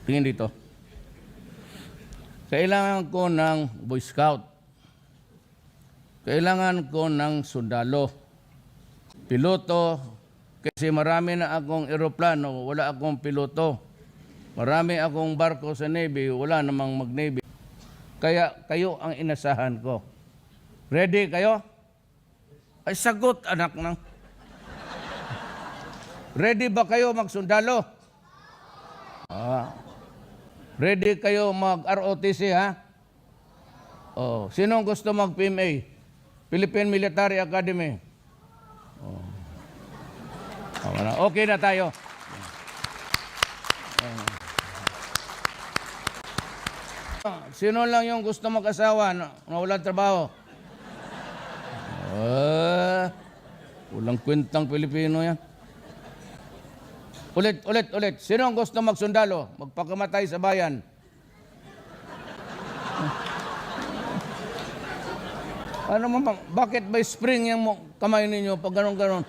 Tingin dito. Kailangan ko ng Boy Scout. Kailangan ko ng sundalo. Piloto, kasi marami na akong eroplano, wala akong piloto. Marami akong barko sa Navy, wala namang mag-Navy. Kaya kayo ang inasahan ko. Ready kayo? Ay, sagot, anak ng. Ready ba kayo magsundalo? Ready kayo mag-ROTC, ha? Oh, sinong gusto mag-PMA? Philippine Military Academy. Okay na tayo. Sino lang yung gusto mag-asawa na walang trabaho? Walang kwentang Pilipino yan. Ulit. Sino ang gusto magsundalo? Magpakamatay sa bayan. Ano mo, bakit ba spring yung kamay ninyo pag ganon-ganon?